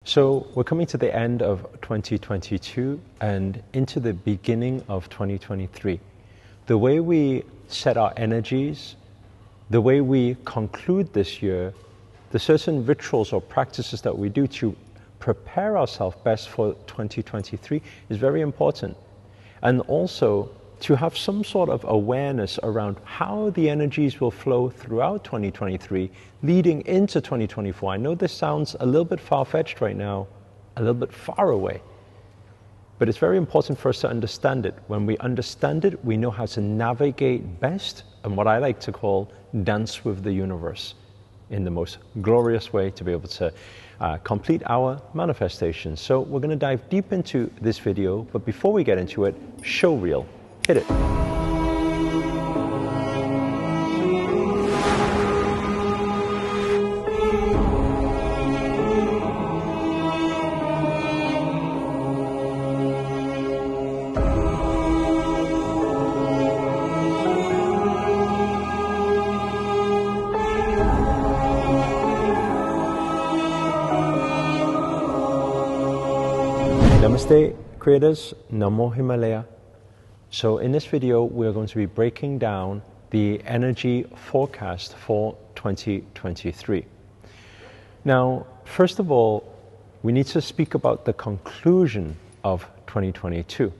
So we're coming to the end of 2022 and into the beginning of 2023. The way we set our energies, the way we conclude this year, the certain rituals or practices that we do to prepare ourselves best for 2023 is very important. And also to have some sort of awareness around how the energies will flow throughout 2023, leading into 2024. I know this sounds a little bit far-fetched right now, a little bit far away, but it's very important for us to understand it. When we understand it, we know how to navigate best and what I like to call dance with the universe in the most glorious way to be able to complete our manifestation. So we're going to dive deep into this video, but before we get into it, show reel. Hit it. Namaste, creators. Namo Himalaya. So in this video, we're going to be breaking down the energy forecast for 2023. Now, first of all, we need to speak about the conclusion of 2022.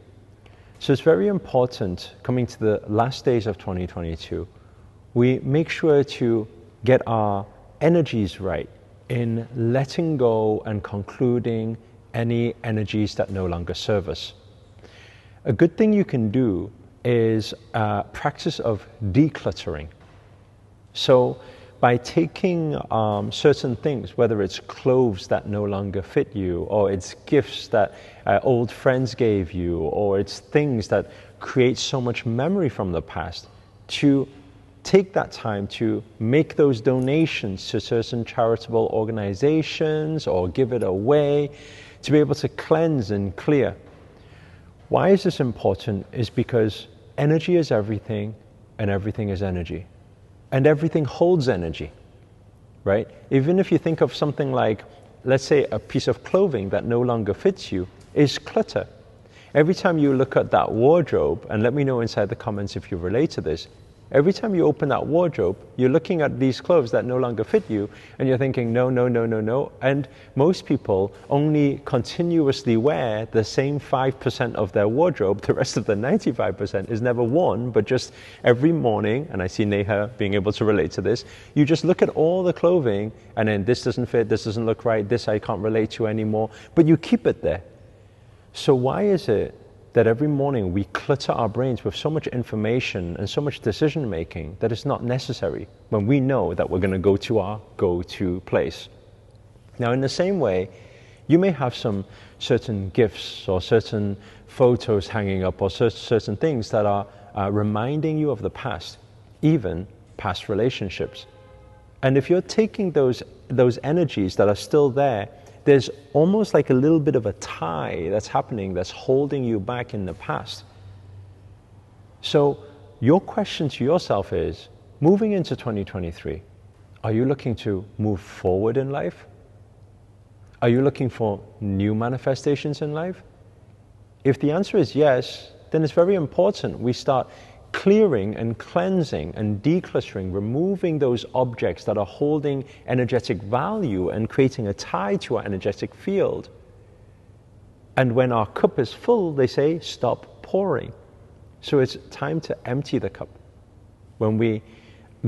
So it's very important, coming to the last days of 2022, we make sure to get our energies right in letting go and concluding any energies that no longer serve us. A good thing you can do is practice of decluttering. So by taking certain things, whether it's clothes that no longer fit you, or it's gifts that old friends gave you, or it's things that create so much memory from the past, to take that time to make those donations to certain charitable organizations or give it away, to be able to cleanse and clear. Why is this important? Is because energy is everything and everything is energy. And everything holds energy, right? Even if you think of something like, let's say a piece of clothing that no longer fits you is clutter. Every time you look at that wardrobe, and let me know inside the comments if you relate to this, every time you open that wardrobe, you're looking at these clothes that no longer fit you, and you're thinking, no, no, no, no, no. And most people only continuously wear the same 5% of their wardrobe. The rest of the 95% is never worn, but just every morning, and I see Neha being able to relate to this, you just look at all the clothing, and then this doesn't fit, this doesn't look right, this I can't relate to anymore, but you keep it there. So why is it that every morning we clutter our brains with so much information and so much decision making that is not necessary when we know that we're going to go to our go-to place? Now, in the same way, you may have some certain gifts or certain photos hanging up or certain things that are reminding you of the past, even past relationships. And if you're taking those energies that are still there, there's almost like a little bit of a tie that's happening that's holding you back in the past. So your question to yourself is, moving into 2023, are you looking to move forward in life? Are you looking for new manifestations in life? If the answer is yes, then it's very important we start clearing and cleansing and decluttering, removing those objects that are holding energetic value and creating a tie to our energetic field. And when our cup is full, they say, stop pouring. So it's time to empty the cup. When we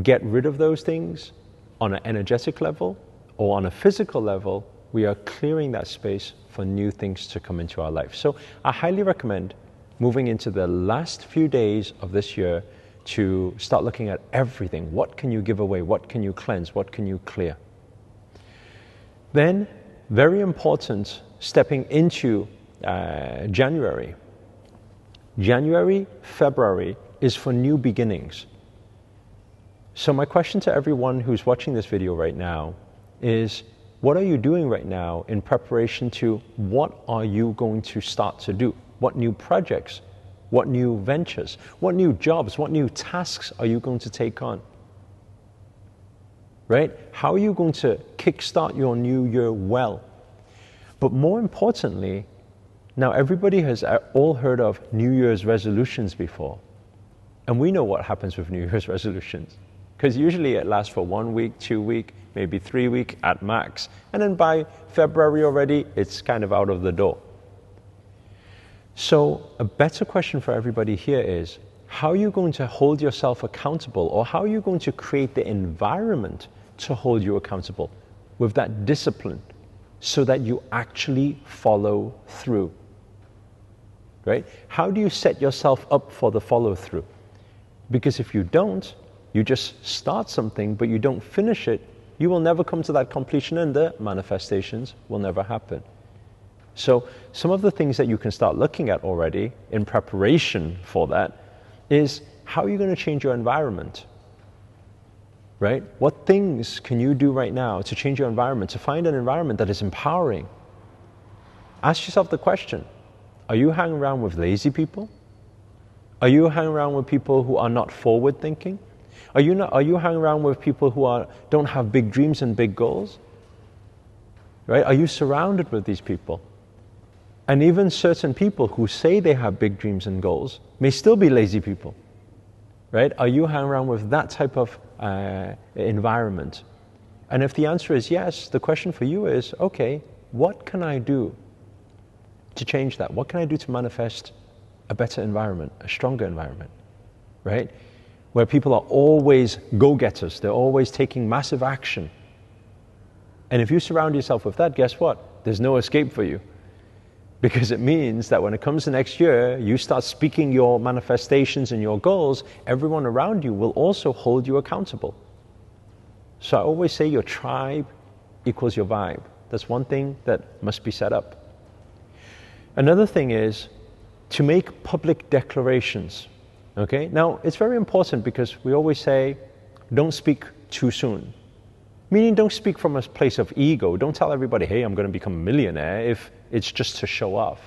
get rid of those things on an energetic level or on a physical level, we are clearing that space for new things to come into our life. So I highly recommend moving into the last few days of this year to start looking at everything. What can you give away? What can you cleanse? What can you clear? Then, very important, stepping into January. January, February is for new beginnings. So my question to everyone who's watching this video right now is, what are you doing right now in preparation to what are you going to start to do? What new projects, what new ventures, what new jobs, what new tasks are you going to take on? Right? How are you going to kickstart your new year well? But more importantly, now everybody has all heard of New Year's resolutions before. And we know what happens with New Year's resolutions. Because usually it lasts for 1 week, 2 weeks, maybe 3 weeks at max. And then by February already, it's kind of out of the door. So a better question for everybody here is, how are you going to hold yourself accountable, or how are you going to create the environment to hold you accountable with that discipline so that you actually follow through? Right? How do you set yourself up for the follow through? Because if you don't, you just start something but you don't finish it, you will never come to that completion and the manifestations will never happen. So some of the things that you can start looking at already in preparation for that is, how are you going to change your environment? Right? What things can you do right now to change your environment, to find an environment that is empowering? Ask yourself the question, are you hanging around with lazy people? Are you hanging around with people who are not forward thinking? Are you hanging around with people who don't have big dreams and big goals? Right? Are you surrounded with these people? And even certain people who say they have big dreams and goals may still be lazy people. Right? Are you hanging around with that type of environment? And if the answer is yes, the question for you is, okay, what can I do to change that? What can I do to manifest a better environment, a stronger environment, right? Where people are always go-getters, they're always taking massive action. And if you surround yourself with that, guess what? There's no escape for you. Because it means that when it comes to next year, you start speaking your manifestations and your goals, everyone around you will also hold you accountable. So I always say your tribe equals your vibe. That's one thing that must be set up. Another thing is to make public declarations. Okay? Now, it's very important because we always say, don't speak too soon. Meaning, don't speak from a place of ego. Don't tell everybody, hey, I'm going to become a millionaire, if it's just to show off.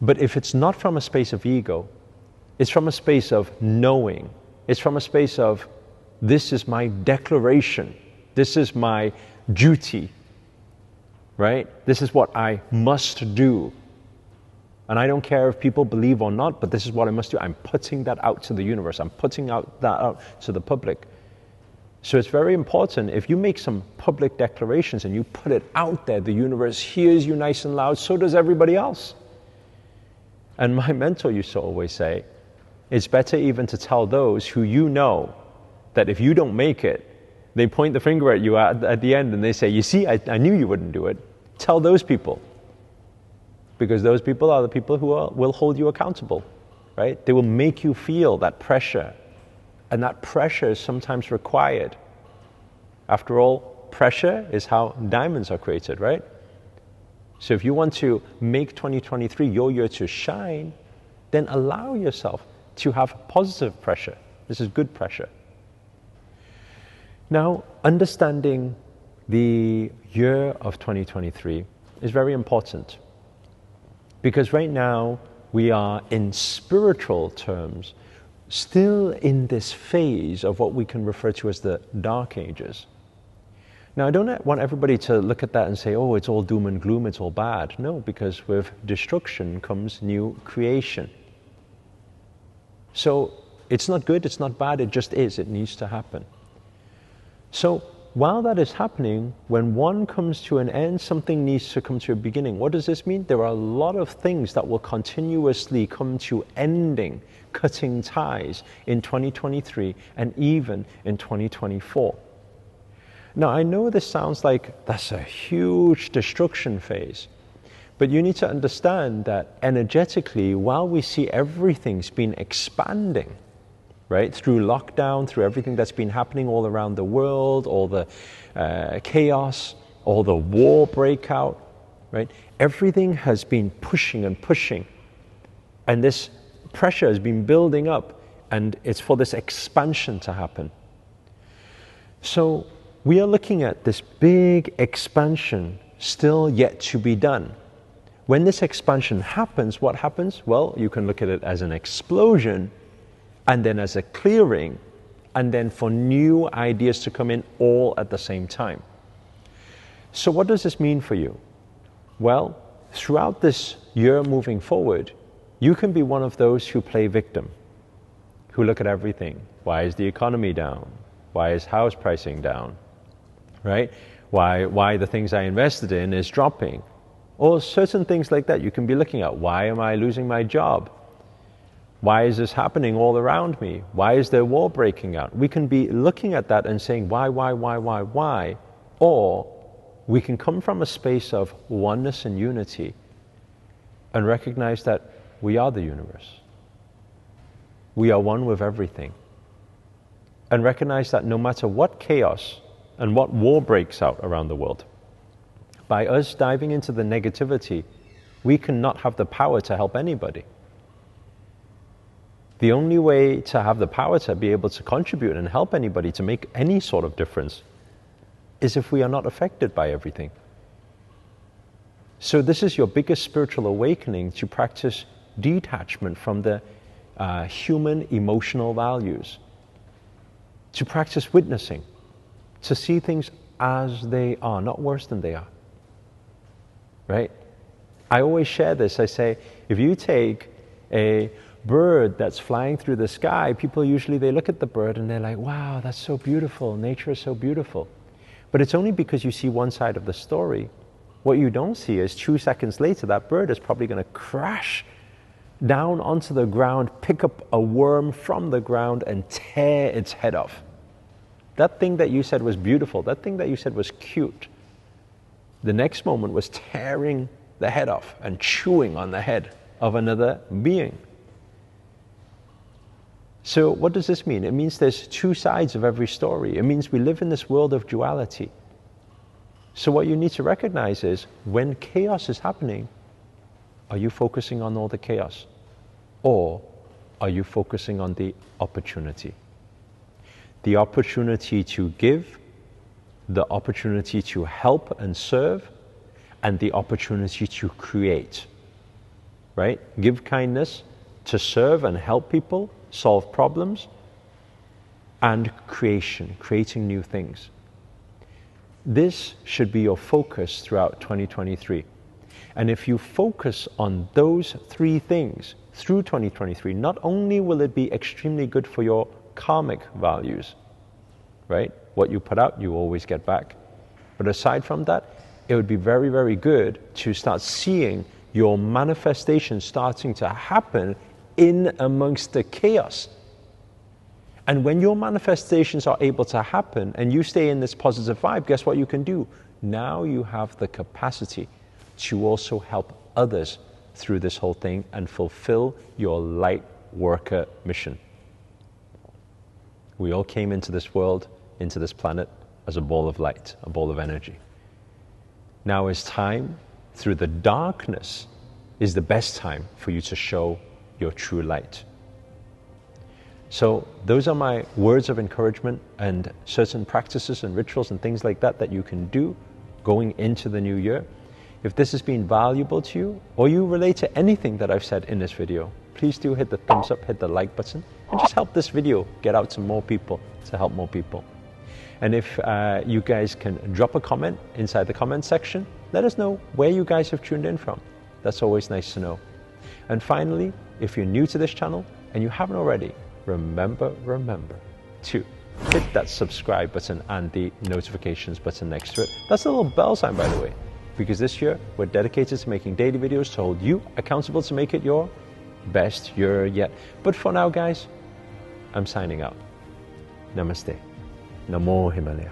But if it's not from a space of ego, it's from a space of knowing. It's from a space of, this is my declaration. This is my duty. Right? This is what I must do. And I don't care if people believe or not, but this is what I must do. I'm putting that out to the universe. I'm putting that out to the public. So it's very important, if you make some public declarations and you put it out there, the universe hears you nice and loud, so does everybody else. And my mentor used to always say, it's better even to tell those who you know that if you don't make it, they point the finger at you at the end and they say, you see, I knew you wouldn't do it. Tell those people. Because those people are the people who will hold you accountable, right? They will make you feel that pressure. And that pressure is sometimes required. After all, pressure is how diamonds are created, right? So if you want to make 2023 your year to shine, then allow yourself to have positive pressure. This is good pressure. Now, understanding the year of 2023 is very important. Because right now, we are in spiritual terms still in this phase of what we can refer to as the Dark Ages. Now, I don't want everybody to look at that and say, oh, it's all doom and gloom, it's all bad. No, because with destruction comes new creation. So it's not good, it's not bad, it just is, it needs to happen. So while that is happening, when one comes to an end, something needs to come to a beginning. What does this mean? There are a lot of things that will continuously come to ending, cutting ties in 2023 and even in 2024. Now, I know this sounds like that's a huge destruction phase, but you need to understand that energetically, while we see everything's been expanding, right, through lockdown, through everything that's been happening all around the world, all the chaos, all the war breakout, right, everything has been pushing and pushing, and this pressure has been building up, and it's for this expansion to happen. So we are looking at this big expansion still yet to be done. When this expansion happens, what happens? Well, you can look at it as an explosion, and then as a clearing, and then for new ideas to come in all at the same time. So what does this mean for you? Well, throughout this year moving forward, you can be one of those who play victim, who look at everything. Why is the economy down? Why is house pricing down? Right? Why the things I invested in is dropping? Or certain things like that you can be looking at. Why am I losing my job? Why is this happening all around me? Why is there war breaking out? We can be looking at that and saying, why? Or we can come from a space of oneness and unity and recognize that we are the universe. We are one with everything. And recognize that no matter what chaos and what war breaks out around the world, by us diving into the negativity, we cannot have the power to help anybody. The only way to have the power to be able to contribute and help anybody to make any sort of difference is if we are not affected by everything. So this is your biggest spiritual awakening, to practice detachment from the human emotional values, to practice witnessing, to see things as they are, not worse than they are. Right? I always share this. I say, if you take a bird that's flying through the sky, people usually, they look at the bird and they're like, wow, that's so beautiful. Nature is so beautiful. But it's only because you see one side of the story. What you don't see is 2 seconds later, that bird is probably going to crash down onto the ground, pick up a worm from the ground and tear its head off. That thing that you said was beautiful, that thing that you said was cute, the next moment was tearing the head off and chewing on the head of another being. So what does this mean? It means there's 2 sides of every story. It means we live in this world of duality. So what you need to recognize is, when chaos is happening, are you focusing on all the chaos? Or are you focusing on the opportunity? The opportunity to give, the opportunity to help and serve, and the opportunity to create. Right? Give kindness, to serve and help people, solve problems, and creation, creating new things. This should be your focus throughout 2023. And if you focus on those 3 things through 2023, not only will it be extremely good for your karmic values, right? What you put out, you always get back. But aside from that, it would be very, very good to start seeing your manifestation starting to happen in amongst the chaos. And when your manifestations are able to happen and you stay in this positive vibe, guess what you can do? Now you have the capacity to also help others through this whole thing and fulfill your light worker mission. We all came into this world, into this planet, as a ball of light, a ball of energy. Now is time, through the darkness, is the best time for you to show your true light. So those are my words of encouragement, and certain practices and rituals and things like that that you can do going into the new year. If this has been valuable to you, or you relate to anything that I've said in this video, please do hit the thumbs up, hit the like button, and just help this video get out to more people, to help more people. And if you guys can drop a comment inside the comment section, let us know where you guys have tuned in from. That's always nice to know. And finally, if you're new to this channel and you haven't already, remember to hit that subscribe button and the notifications button next to it. That's a little bell sign, by the way, because this year we're dedicated to making daily videos to hold you accountable to make it your best year yet. But for now, guys, I'm signing out. Namaste. Namo Himalaya.